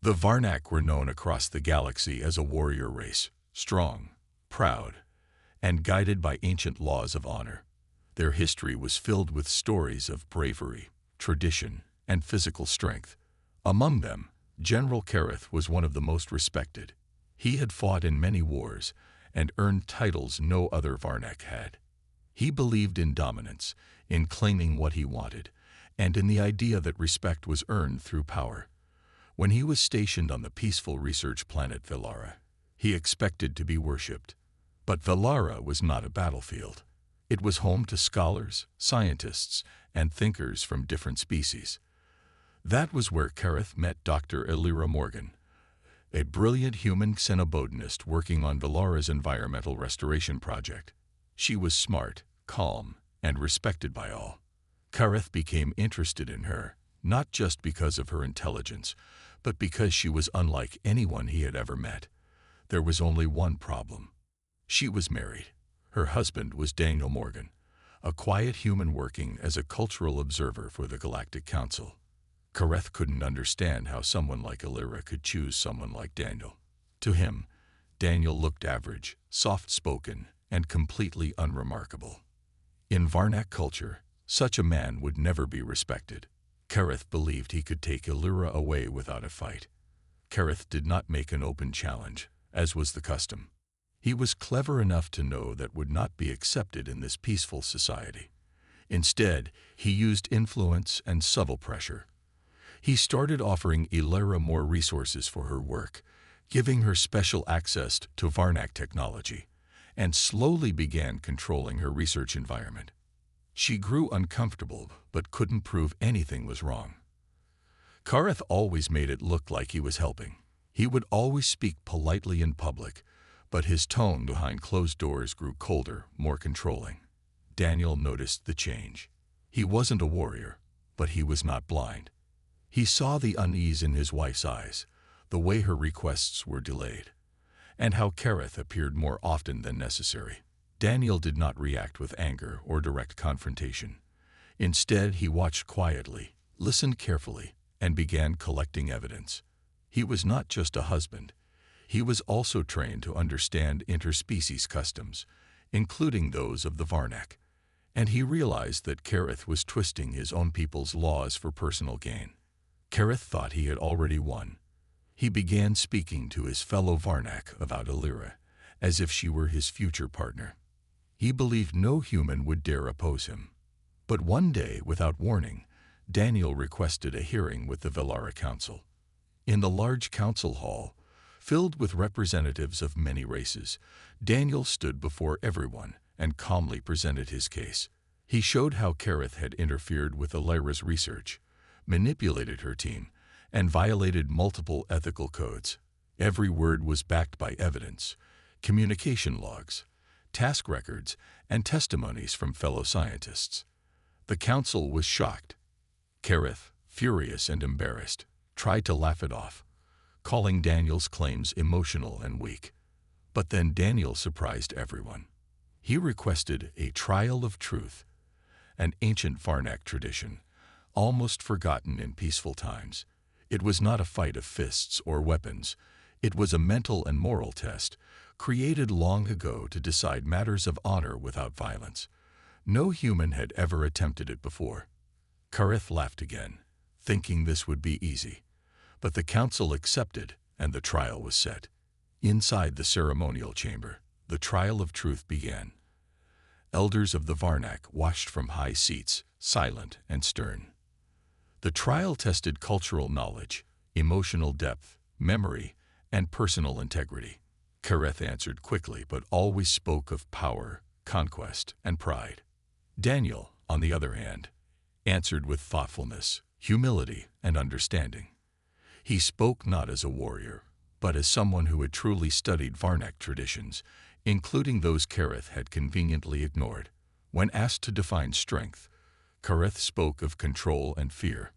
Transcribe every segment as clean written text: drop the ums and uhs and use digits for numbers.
The Varnak were known across the galaxy as a warrior race, strong, proud, and guided by ancient laws of honor. Their history was filled with stories of bravery, tradition, and physical strength. Among them, General Kareth was one of the most respected. He had fought in many wars and earned titles no other Varnak had. He believed in dominance, in claiming what he wanted, and in the idea that respect was earned through power. When he was stationed on the peaceful research planet Velara, he expected to be worshipped. But Velara was not a battlefield. It was home to scholars, scientists, and thinkers from different species. That was where Kareth met Dr. Elira Morgan, a brilliant human xenobotanist working on Velara's environmental restoration project. She was smart, calm, and respected by all. Kareth became interested in her, not just because of her intelligence, but because she was unlike anyone he had ever met. There was only one problem. She was married. Her husband was Daniel Morgan, a quiet human working as a cultural observer for the Galactic Council. Kareth couldn't understand how someone like Elira could choose someone like Daniel. To him, Daniel looked average, soft-spoken, and completely unremarkable. In Varnak culture, such a man would never be respected. Kareth believed he could take Elira away without a fight. Kareth did not make an open challenge, as was the custom. He was clever enough to know that would not be accepted in this peaceful society. Instead, he used influence and subtle pressure. He started offering Elira more resources for her work, giving her special access to Varnak technology, and slowly began controlling her research environment. She grew uncomfortable, but couldn't prove anything was wrong. Kareth always made it look like he was helping. He would always speak politely in public, but his tone behind closed doors grew colder, more controlling. Daniel noticed the change. He wasn't a warrior, but he was not blind. He saw the unease in his wife's eyes, the way her requests were delayed, and how Kareth appeared more often than necessary. Daniel did not react with anger or direct confrontation. Instead, he watched quietly, listened carefully, and began collecting evidence. He was not just a husband. He was also trained to understand interspecies customs, including those of the Varnak, and he realized that Kareth was twisting his own people's laws for personal gain. Kareth thought he had already won. He began speaking to his fellow Varnak about Elira, as if she were his future partner. He believed no human would dare oppose him. But one day, without warning, Daniel requested a hearing with the Velara Council. In the large council hall, filled with representatives of many races, Daniel stood before everyone and calmly presented his case. He showed how Kareth had interfered with Elira's research, manipulated her team, and violated multiple ethical codes. Every word was backed by evidence, communication logs, task records, and testimonies from fellow scientists. The council was shocked. Kareth, furious and embarrassed, tried to laugh it off, calling Daniel's claims emotional and weak. But then Daniel surprised everyone. He requested a trial of truth, an ancient Varnak tradition, almost forgotten in peaceful times. It was not a fight of fists or weapons. It was a mental and moral test, created long ago to decide matters of honor without violence. No human had ever attempted it before. Kareth laughed again, thinking this would be easy. But the council accepted, and the trial was set. Inside the ceremonial chamber, the trial of truth began. Elders of the Varnak watched from high seats, silent and stern. The trial tested cultural knowledge, emotional depth, memory, and personal integrity. Kareth answered quickly, but always spoke of power, conquest, and pride. Daniel, on the other hand, answered with thoughtfulness, humility, and understanding. He spoke not as a warrior, but as someone who had truly studied Varnak traditions, including those Kareth had conveniently ignored. When asked to define strength, Kareth spoke of control and fear.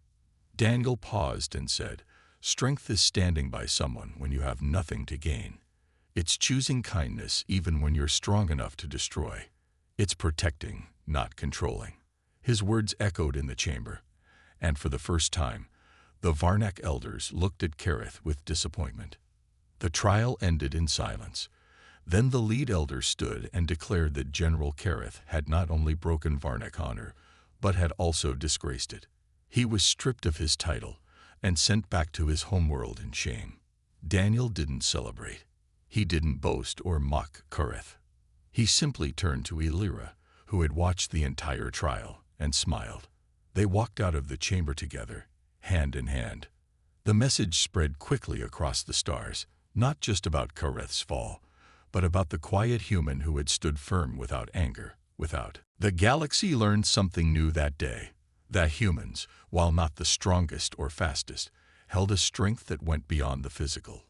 Daniel paused and said, "Strength is standing by someone when you have nothing to gain. It's choosing kindness even when you're strong enough to destroy. It's protecting, not controlling." His words echoed in the chamber, and for the first time, The Varnak elders looked at Kareth with disappointment. The trial ended in silence. Then the lead elder stood and declared that General Kareth had not only broken Varnak honor, but had also disgraced it. He was stripped of his title and sent back to his homeworld in shame. Daniel didn't celebrate. He didn't boast or mock Kareth. He simply turned to Elira, who had watched the entire trial, and smiled. They walked out of the chamber together, hand in hand. The message spread quickly across the stars, not just about Kareth's fall, but about the quiet human who had stood firm without anger, without. The galaxy learned something new that day, that humans, while not the strongest or fastest, held a strength that went beyond the physical.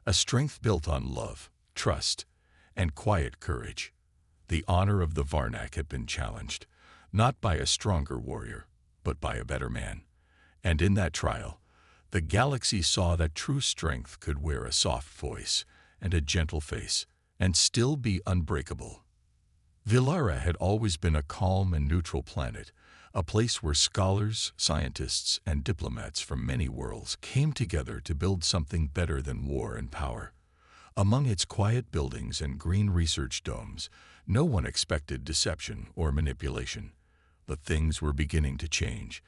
A strength built on love, trust, and quiet courage. The honor of the Varnak had been challenged, not by a stronger warrior, but by a better man. And in that trial, the galaxy saw that true strength could wear a soft voice and a gentle face, and still be unbreakable. Villara had always been a calm and neutral planet, a place where scholars, scientists, and diplomats from many worlds came together to build something better than war and power. Among its quiet buildings and green research domes, no one expected deception or manipulation. But things were beginning to change,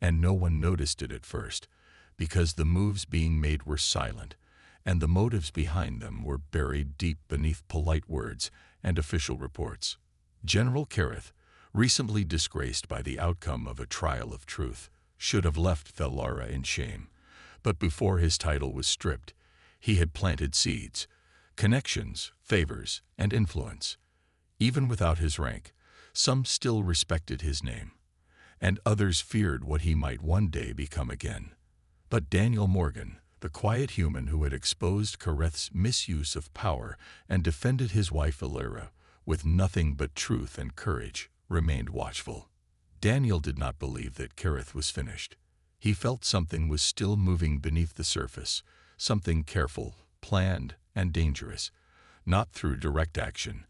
and no one noticed it at first, because the moves being made were silent, and the motives behind them were buried deep beneath polite words and official reports. General Kareth, recently disgraced by the outcome of a trial of truth, should have left Villara in shame. But before his title was stripped, he had planted seeds, connections, favors, and influence. Even without his rank, some still respected his name, and others feared what he might one day become again. But Daniel Morgan, the quiet human who had exposed Kareth's misuse of power and defended his wife Elira with nothing but truth and courage, remained watchful. Daniel did not believe that Kareth was finished. He felt something was still moving beneath the surface, something careful, planned, and dangerous, not through direct action,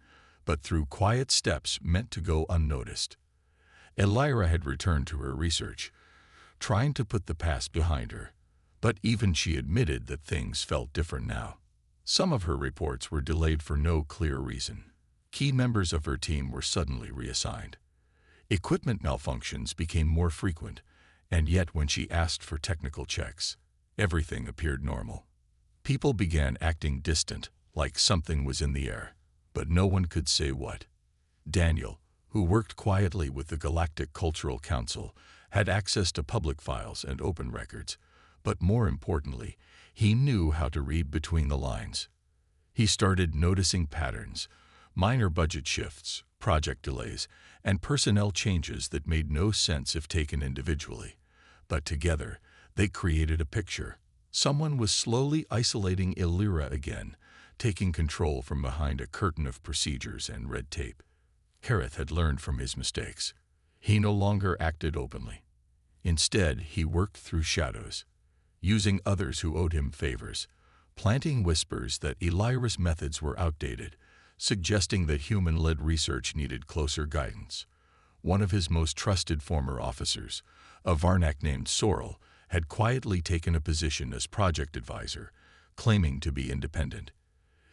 but through quiet steps meant to go unnoticed. Elira had returned to her research, trying to put the past behind her, but even she admitted that things felt different now. Some of her reports were delayed for no clear reason. Key members of her team were suddenly reassigned. Equipment malfunctions became more frequent, and yet when she asked for technical checks, everything appeared normal. People began acting distant, like something was in the air, but no one could say what. Daniel, who worked quietly with the Galactic Cultural Council, had access to public files and open records, but more importantly, he knew how to read between the lines. He started noticing patterns, minor budget shifts, project delays, and personnel changes that made no sense if taken individually. But together, they created a picture. Someone was slowly isolating Elira again, taking control from behind a curtain of procedures and red tape. Kareth had learned from his mistakes. He no longer acted openly. Instead, he worked through shadows, using others who owed him favors, planting whispers that Elira's methods were outdated, suggesting that human-led research needed closer guidance. One of his most trusted former officers, a Varnak named Sorrel, had quietly taken a position as project advisor, claiming to be independent.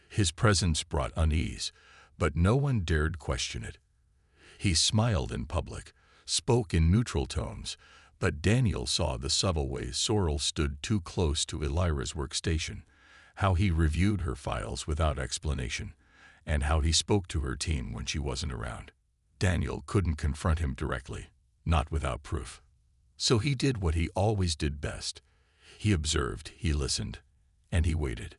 His presence brought unease, but no one dared question it. He smiled in public, spoke in neutral tones, but Daniel saw the subtle ways Sorrel stood too close to Elira's workstation, how he reviewed her files without explanation, and how he spoke to her team when she wasn't around. Daniel couldn't confront him directly, not without proof. So he did what he always did best. He observed, he listened, and he waited.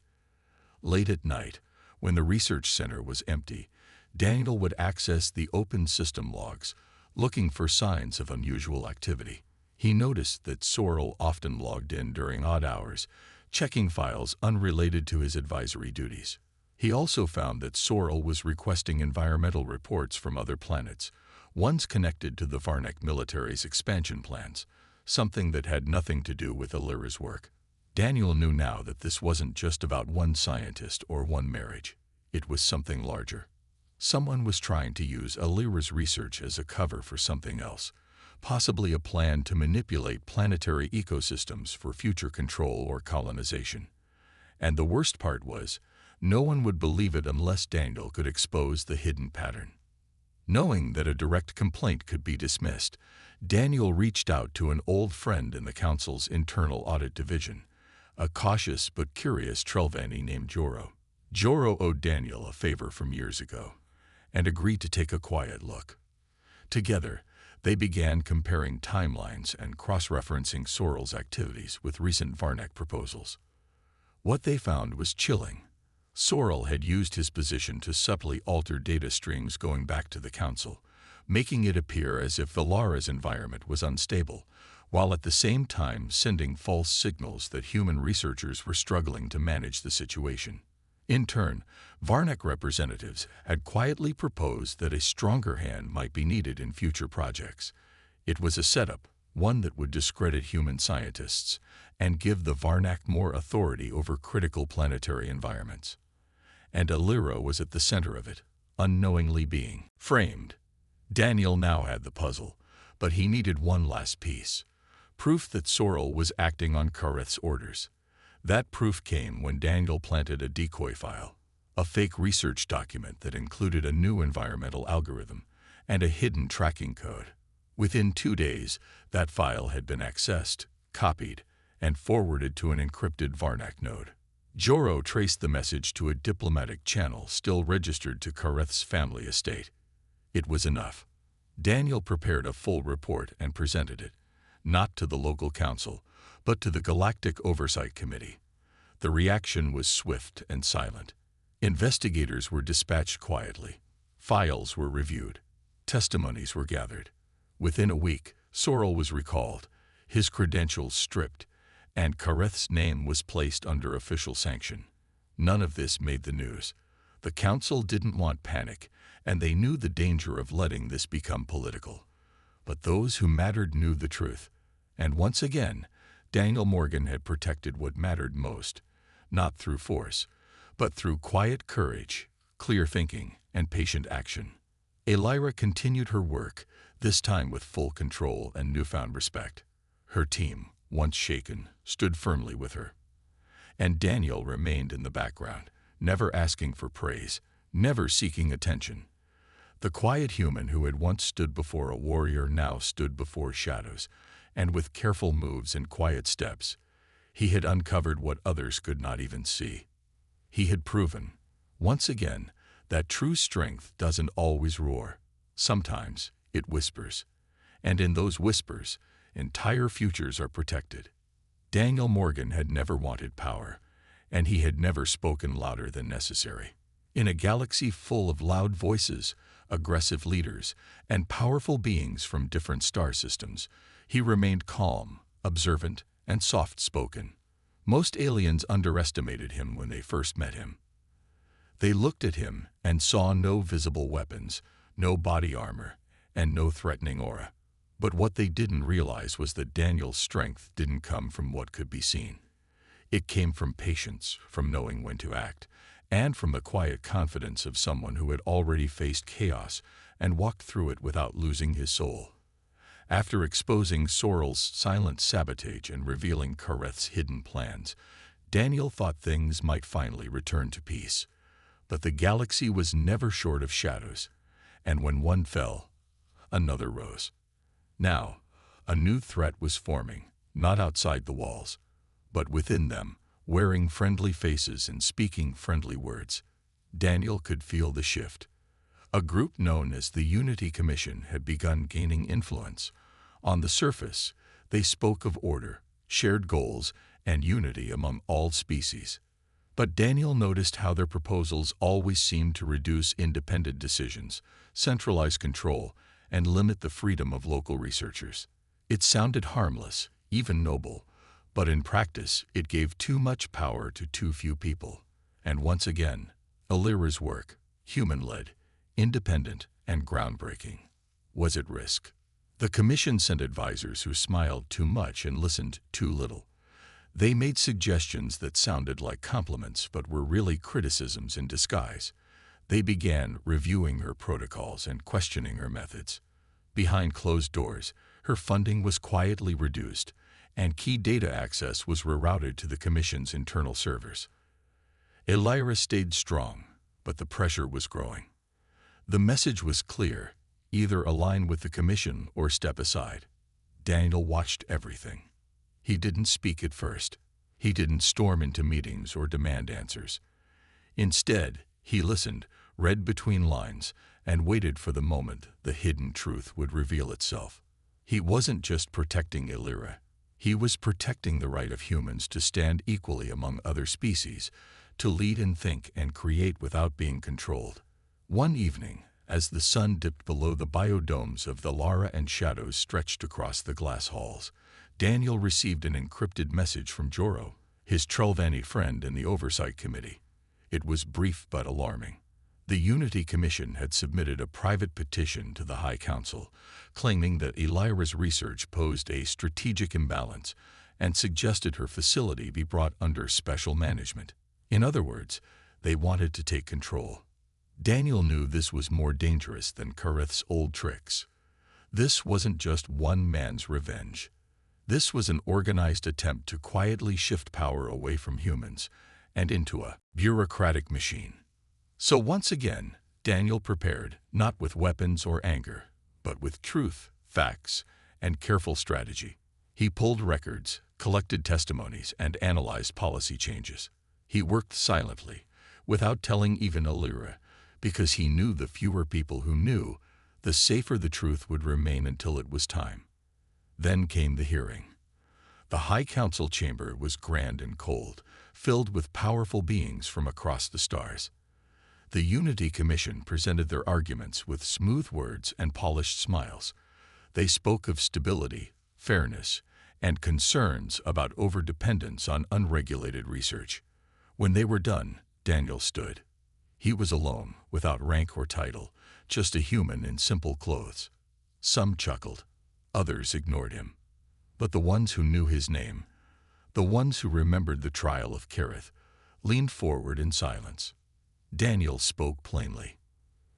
Late at night, when the research center was empty, Daniel would access the open system logs, looking for signs of unusual activity. He noticed that Sorrel often logged in during odd hours, checking files unrelated to his advisory duties. He also found that Sorrel was requesting environmental reports from other planets, ones connected to the Varnak military's expansion plans, something that had nothing to do with Elira's work. Daniel knew now that this wasn't just about one scientist or one marriage. It was something larger. Someone was trying to use Elira's research as a cover for something else, possibly a plan to manipulate planetary ecosystems for future control or colonization. And the worst part was, no one would believe it unless Daniel could expose the hidden pattern. Knowing that a direct complaint could be dismissed, Daniel reached out to an old friend in the Council's internal audit division, a cautious but curious Trelvani named Joro. Joro owed Daniel a favor from years ago, and agreed to take a quiet look. Together, they began comparing timelines and cross-referencing Sorrel's activities with recent Varnak proposals. What they found was chilling. Sorrel had used his position to subtly alter data streams going back to the Council, making it appear as if Valara's environment was unstable, while at the same time sending false signals that human researchers were struggling to manage the situation. In turn, Varnak representatives had quietly proposed that a stronger hand might be needed in future projects. It was a setup, one that would discredit human scientists and give the Varnak more authority over critical planetary environments. And Alira was at the center of it, unknowingly being framed. Daniel now had the puzzle, but he needed one last piece: proof that Sorrel was acting on Kareth's orders. That proof came when Daniel planted a decoy file, a fake research document that included a new environmental algorithm and a hidden tracking code. Within 2 days, that file had been accessed, copied, and forwarded to an encrypted Varnak node. Joro traced the message to a diplomatic channel still registered to Kareth's family estate. It was enough. Daniel prepared a full report and presented it, not to the local council, but to the Galactic Oversight Committee. The reaction was swift and silent. Investigators were dispatched quietly. Files were reviewed. Testimonies were gathered. Within a week, Sorrel was recalled, his credentials stripped, and Kareth's name was placed under official sanction. None of this made the news. The council didn't want panic, and they knew the danger of letting this become political. But those who mattered knew the truth. And once again, Daniel Morgan had protected what mattered most, not through force, but through quiet courage, clear thinking, and patient action. Alira continued her work, this time with full control and newfound respect. Her team, once shaken, stood firmly with her. And Daniel remained in the background, never asking for praise, never seeking attention. The quiet human who had once stood before a warrior now stood before shadows, and with careful moves and quiet steps, he had uncovered what others could not even see. He had proven, once again, that true strength doesn't always roar. Sometimes it whispers, and in those whispers, entire futures are protected. Daniel Morgan had never wanted power, and he had never spoken louder than necessary. In a galaxy full of loud voices, aggressive leaders, and powerful beings from different star systems, he remained calm, observant, and soft-spoken. Most aliens underestimated him when they first met him. They looked at him and saw no visible weapons, no body armor, and no threatening aura. But what they didn't realize was that Daniel's strength didn't come from what could be seen. It came from patience, from knowing when to act, and from the quiet confidence of someone who had already faced chaos and walked through it without losing his soul. After exposing Sorrel's silent sabotage and revealing Kareth's hidden plans, Daniel thought things might finally return to peace. But the galaxy was never short of shadows, and when one fell, another rose. Now, a new threat was forming, not outside the walls, but within them, wearing friendly faces and speaking friendly words. Daniel could feel the shift. A group known as the Unity Commission had begun gaining influence. On the surface, they spoke of order, shared goals, and unity among all species. But Daniel noticed how their proposals always seemed to reduce independent decisions, centralize control, and limit the freedom of local researchers. It sounded harmless, even noble, but in practice it gave too much power to too few people. And once again, Alira's work, human-led, independent, and groundbreaking, was at risk. The commission sent advisors who smiled too much and listened too little. They made suggestions that sounded like compliments but were really criticisms in disguise. They began reviewing her protocols and questioning her methods. Behind closed doors, Her funding was quietly reduced, and key data access was rerouted to the Commission's internal servers. Elira stayed strong, but the pressure was growing. The message was clear: either align with the Commission or step aside. Daniel watched everything. He didn't speak at first. He didn't storm into meetings or demand answers. Instead, he listened, read between lines, and waited for the moment the hidden truth would reveal itself. He wasn't just protecting Elira. He was protecting the right of humans to stand equally among other species, to lead and think and create without being controlled. One evening, as the sun dipped below the biodomes of the Lara and shadows stretched across the glass halls, Daniel received an encrypted message from Joro, his Trelvani friend in the Oversight Committee. It was brief but alarming. The Unity Commission had submitted a private petition to the High Council, claiming that Elira's research posed a strategic imbalance and suggested her facility be brought under special management. In other words, they wanted to take control. Daniel knew this was more dangerous than Kareth's old tricks. This wasn't just one man's revenge. This was an organized attempt to quietly shift power away from humans and into a bureaucratic machine. So once again, Daniel prepared, not with weapons or anger, but with truth, facts, and careful strategy. He pulled records, collected testimonies, and analyzed policy changes. He worked silently, without telling even Elira, because he knew the fewer people who knew, the safer the truth would remain until it was time. Then came the hearing. The High Council chamber was grand and cold, filled with powerful beings from across the stars. The Unity Commission presented their arguments with smooth words and polished smiles. They spoke of stability, fairness, and concerns about overdependence on unregulated research. When they were done, Daniel stood. He was alone, without rank or title, just a human in simple clothes. Some chuckled, others ignored him. But the ones who knew his name, the ones who remembered the trial of Kareth, leaned forward in silence. Daniel spoke plainly.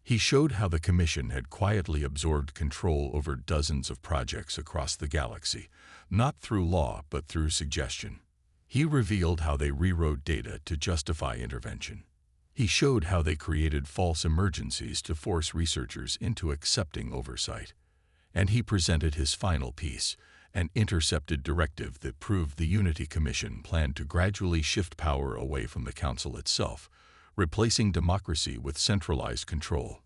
He showed how the Commission had quietly absorbed control over dozens of projects across the galaxy, not through law but through suggestion. He revealed how they rewrote data to justify intervention. He showed how they created false emergencies to force researchers into accepting oversight. And he presented his final piece, an intercepted directive that proved the Unity Commission planned to gradually shift power away from the Council itself, replacing democracy with centralized control.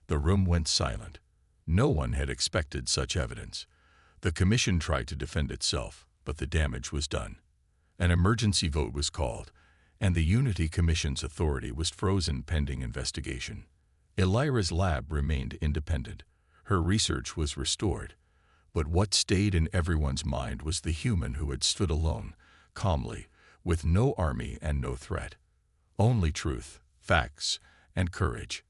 The room went silent. No one had expected such evidence. The Commission tried to defend itself, but the damage was done. An emergency vote was called, and the Unity Commission's authority was frozen pending investigation. Elira's lab remained independent. Her research was restored. But what stayed in everyone's mind was the human who had stood alone, calmly, with no army and no threat. Only truth, facts, and courage.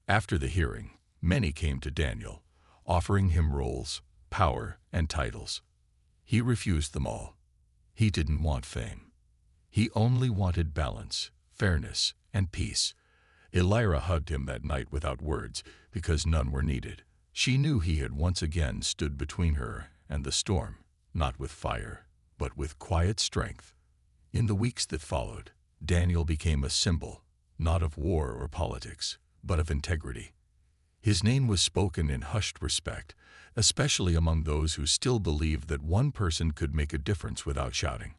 After the hearing, many came to Daniel, offering him roles, power, and titles. He refused them all. He didn't want fame. He only wanted balance, fairness, and peace. Elira hugged him that night without words, because none were needed. She knew he had once again stood between her and the storm, not with fire, but with quiet strength. In the weeks that followed, Daniel became a symbol, not of war or politics, but of integrity. His name was spoken in hushed respect, especially among those who still believed that one person could make a difference without shouting.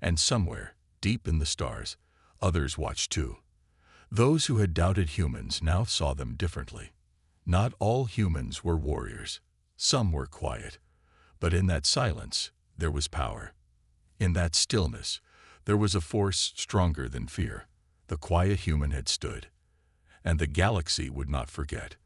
And somewhere, deep in the stars, others watched too. Those who had doubted humans now saw them differently. Not all humans were warriors. Some were quiet. But in that silence, there was power. In that stillness, there was a force stronger than fear. The quiet human had stood. And the galaxy would not forget.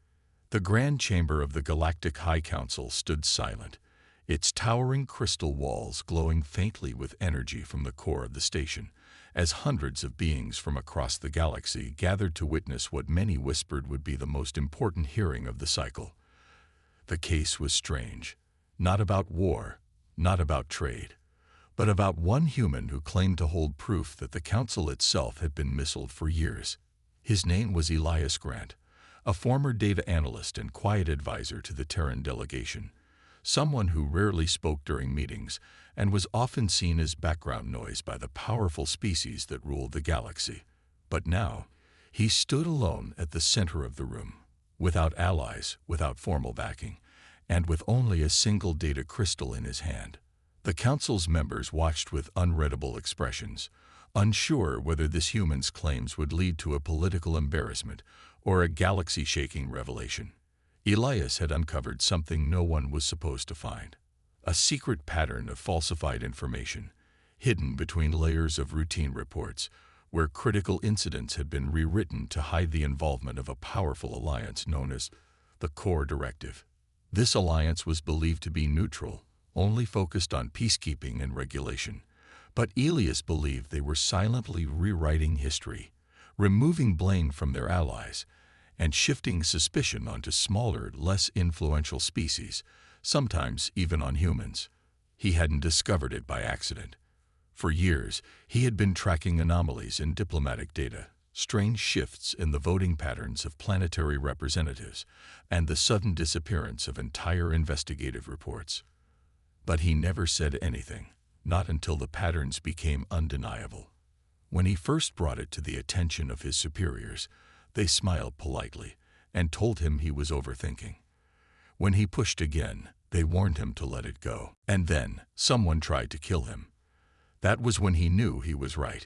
The grand chamber of the Galactic High Council stood silent, its towering crystal walls glowing faintly with energy from the core of the station, as hundreds of beings from across the galaxy gathered to witness what many whispered would be the most important hearing of the cycle. The case was strange, not about war, not about trade, but about one human who claimed to hold proof that the Council itself had been missiled for years. His name was Elias Grant, a former data analyst and quiet advisor to the Terran delegation. someone who rarely spoke during meetings and was often seen as background noise by the powerful species that ruled the galaxy. But now, he stood alone at the center of the room, without allies, without formal backing, and with only a single data crystal in his hand. The council's members watched with unreadable expressions, unsure whether this human's claims would lead to a political embarrassment or a galaxy-shaking revelation. Elias had uncovered something no one was supposed to find: a secret pattern of falsified information, hidden between layers of routine reports, where critical incidents had been rewritten to hide the involvement of a powerful alliance known as the Core Directive. This alliance was believed to be neutral, only focused on peacekeeping and regulation. But Elias believed they were silently rewriting history, removing blame from their allies, and shifting suspicion onto smaller, less influential species, sometimes even on humans. He hadn't discovered it by accident. For years, he had been tracking anomalies in diplomatic data, strange shifts in the voting patterns of planetary representatives, and the sudden disappearance of entire investigative reports. But he never said anything, not until the patterns became undeniable. When he first brought it to the attention of his superiors, they smiled politely and told him he was overthinking. When he pushed again, they warned him to let it go. And then, someone tried to kill him. That was when he knew he was right.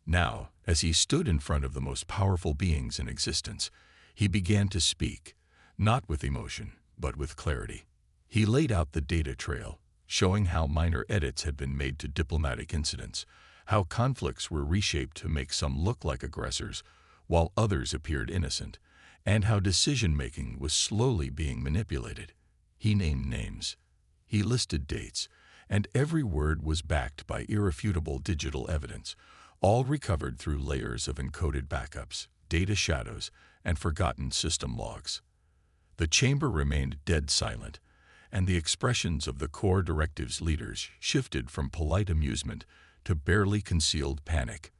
Now, as he stood in front of the most powerful beings in existence, he began to speak, not with emotion, but with clarity. He laid out the data trail, showing how minor edits had been made to diplomatic incidents, how conflicts were reshaped to make some look like aggressors, while others appeared innocent, and how decision-making was slowly being manipulated. He named names. He listed dates, and every word was backed by irrefutable digital evidence, all recovered through layers of encoded backups, data shadows, and forgotten system logs. The chamber remained dead silent, and the expressions of the Core Directive's leaders shifted from polite amusement to barely concealed panic.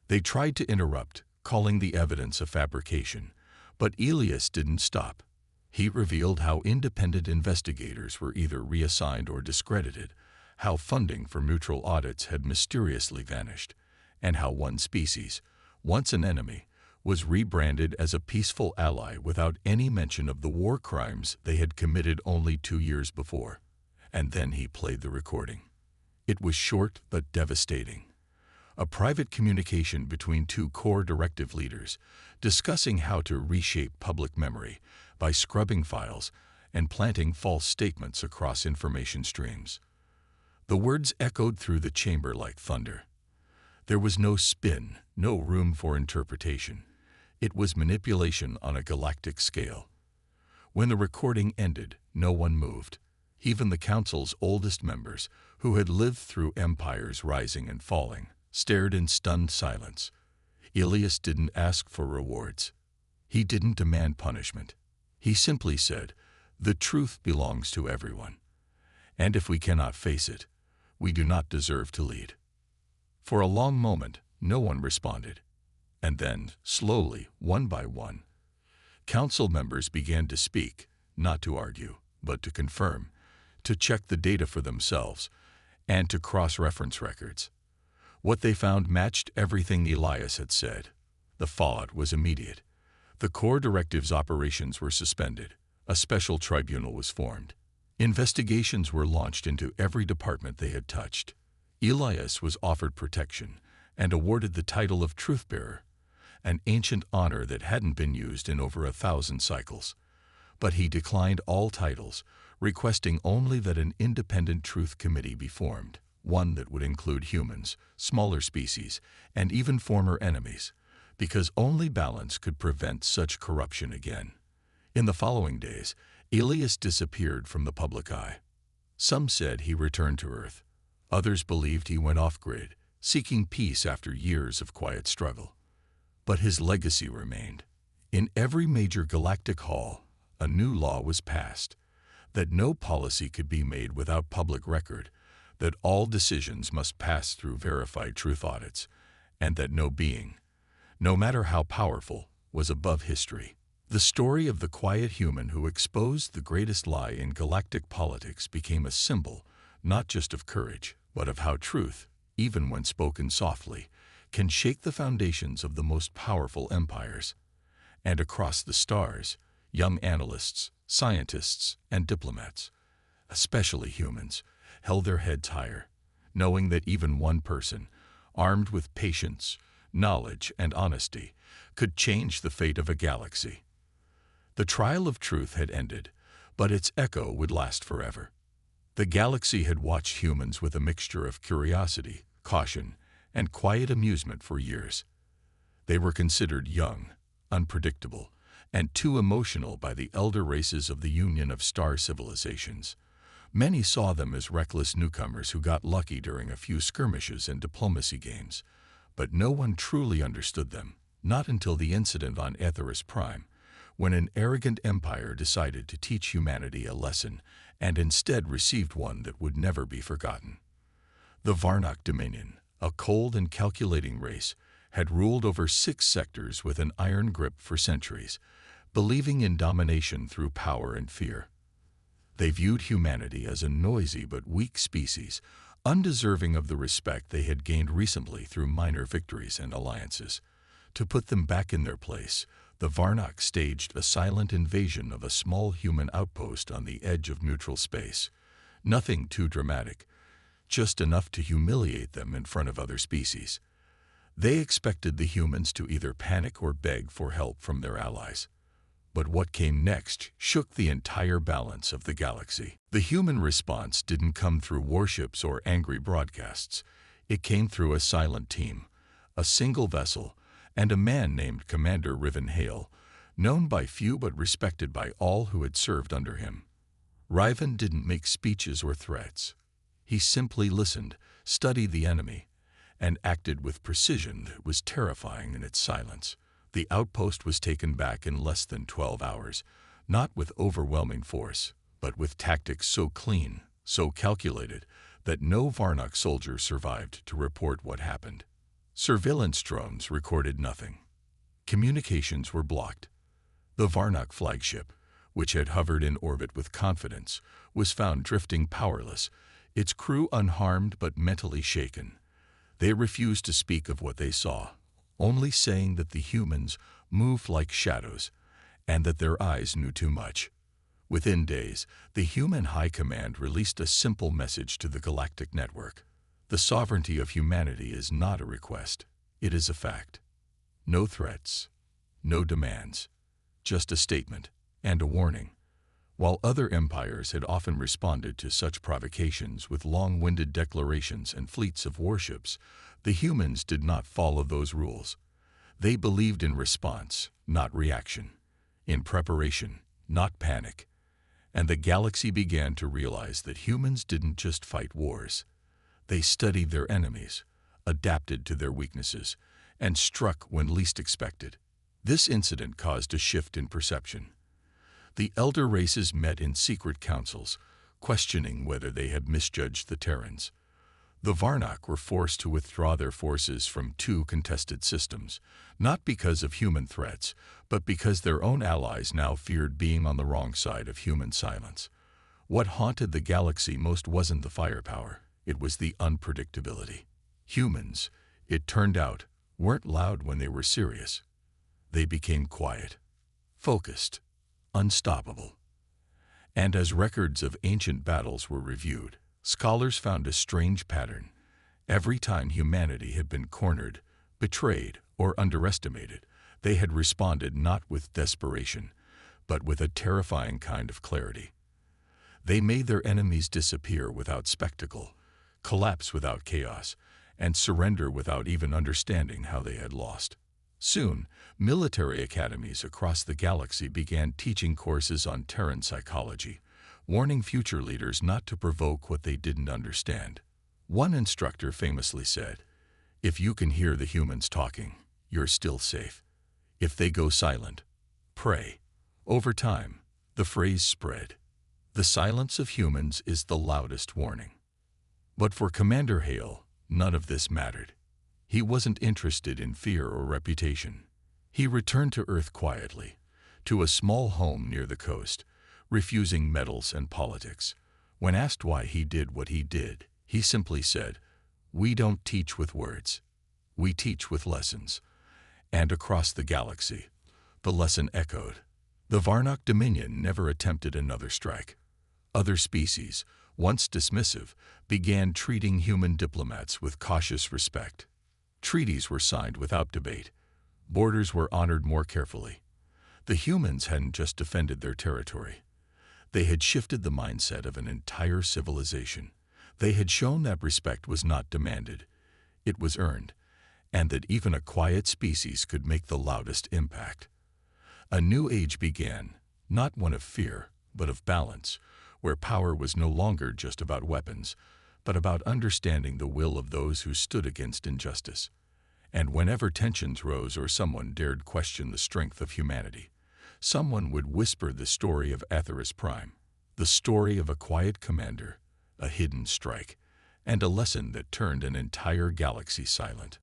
They tried to interrupt, calling the evidence a fabrication, but Elias didn't stop. He revealed how independent investigators were either reassigned or discredited, how funding for neutral audits had mysteriously vanished, and how one species, once an enemy, was rebranded as a peaceful ally without any mention of the war crimes they had committed only 2 years before. And then he played the recording. It was short but devastating. A private communication between 2 Core Directive leaders discussing how to reshape public memory by scrubbing files and planting false statements across information streams. The words echoed through the chamber like thunder. There was no spin, no room for interpretation. It was manipulation on a galactic scale. When the recording ended, no one moved. Even the Council's oldest members, who had lived through empires rising and falling, stared in stunned silence. Elias didn't ask for rewards. He didn't demand punishment. He simply said, "The truth belongs to everyone. And if we cannot face it, we do not deserve to lead." For a long moment, no one responded. And then, slowly, one by one, Council members began to speak, not to argue, but to confirm, to check the data for themselves, and to cross-reference records. What they found matched everything Elias had said. The fallout was immediate. The Core Directive's operations were suspended. A special tribunal was formed. Investigations were launched into every department they had touched. Elias was offered protection and awarded the title of Truth-Bearer, an ancient honor that hadn't been used in over 1,000 cycles. But he declined all titles, requesting only that an independent truth committee be formed, one that would include humans, smaller species, and even former enemies, because only balance could prevent such corruption again. In the following days, Elias disappeared from the public eye. Some said he returned to Earth. Others believed he went off-grid, seeking peace after years of quiet struggle. But his legacy remained. In every major galactic hall, a new law was passed, that no policy could be made without public record, that all decisions must pass through verified truth audits, and that no being, no matter how powerful, was above history. The story of the quiet human who exposed the greatest lie in galactic politics became a symbol not just of courage, but of how truth, even when spoken softly, can shake the foundations of the most powerful empires. And across the stars, young analysts, scientists, and diplomats, especially humans, held their heads higher, knowing that even one person, armed with patience, knowledge, and honesty, could change the fate of a galaxy. The trial of truth had ended, but its echo would last forever. The galaxy had watched humans with a mixture of curiosity, caution, and quiet amusement for years. They were considered young, unpredictable, and too emotional by the elder races of the Union of Star Civilizations. Many saw them as reckless newcomers who got lucky during a few skirmishes and diplomacy games, but no one truly understood them, not until the incident on Aetheris Prime, when an arrogant empire decided to teach humanity a lesson and instead received one that would never be forgotten. The Varnock Dominion, a cold and calculating race, had ruled over 6 sectors with an iron grip for centuries, believing in domination through power and fear. They viewed humanity as a noisy but weak species, undeserving of the respect they had gained recently through minor victories and alliances. To put them back in their place, the Varnock staged a silent invasion of a small human outpost on the edge of neutral space. Nothing too dramatic, just enough to humiliate them in front of other species. They expected the humans to either panic or beg for help from their allies. But what came next shook the entire balance of the galaxy. The human response didn't come through warships or angry broadcasts. It came through a silent team, a single vessel, and a man named Commander Riven Hale, known by few but respected by all who had served under him. Riven didn't make speeches or threats. He simply listened, studied the enemy, and acted with precision that was terrifying in its silence. The outpost was taken back in less than 12 hours, not with overwhelming force, but with tactics so clean, so calculated, that no Varnock soldier survived to report what happened. Surveillance drones recorded nothing. Communications were blocked. The Varnock flagship, which had hovered in orbit with confidence, was found drifting powerless, its crew unharmed but mentally shaken. They refused to speak of what they saw, only saying that the humans moved like shadows and that their eyes knew too much. Within days, the human high command released a simple message to the galactic network. The sovereignty of humanity is not a request, it is a fact. No threats, no demands, just a statement and a warning. While other empires had often responded to such provocations with long-winded declarations and fleets of warships, the humans did not follow those rules. They believed in response, not reaction, in preparation, not panic. And the galaxy began to realize that humans didn't just fight wars. They studied their enemies, adapted to their weaknesses, and struck when least expected. This incident caused a shift in perception. The elder races met in secret councils, questioning whether they had misjudged the Terrans. The Varnock were forced to withdraw their forces from 2 contested systems, not because of human threats, but because their own allies now feared being on the wrong side of human silence. What haunted the galaxy most wasn't the firepower, it was the unpredictability. Humans, it turned out, weren't loud when they were serious. They became quiet, focused, unstoppable. And as records of ancient battles were reviewed, scholars found a strange pattern. Every time humanity had been cornered, betrayed, or underestimated, they had responded not with desperation, but with a terrifying kind of clarity. They made their enemies disappear without spectacle, collapse without chaos, and surrender without even understanding how they had lost. Soon, military academies across the galaxy began teaching courses on Terran psychology, warning future leaders not to provoke what they didn't understand. One instructor famously said, "If you can hear the humans talking, you're still safe. If they go silent, pray." Over time, the phrase spread. The silence of humans is the loudest warning. But for Commander Hale, none of this mattered. He wasn't interested in fear or reputation. He returned to Earth quietly, to a small home near the coast, refusing medals and politics. When asked why he did what he did, he simply said, "We don't teach with words. We teach with lessons." And across the galaxy, the lesson echoed. The Varnock Dominion never attempted another strike. Other species, once dismissive, began treating human diplomats with cautious respect. Treaties were signed without debate. Borders were honored more carefully. The humans hadn't just defended their territory. They had shifted the mindset of an entire civilization. They had shown that respect was not demanded. It was earned, and that even a quiet species could make the loudest impact. A new age began, not one of fear, but of balance, where power was no longer just about weapons, but about understanding the will of those who stood against injustice. And whenever tensions rose or someone dared question the strength of humanity, someone would whisper the story of Atheris Prime, the story of a quiet commander, a hidden strike, and a lesson that turned an entire galaxy silent.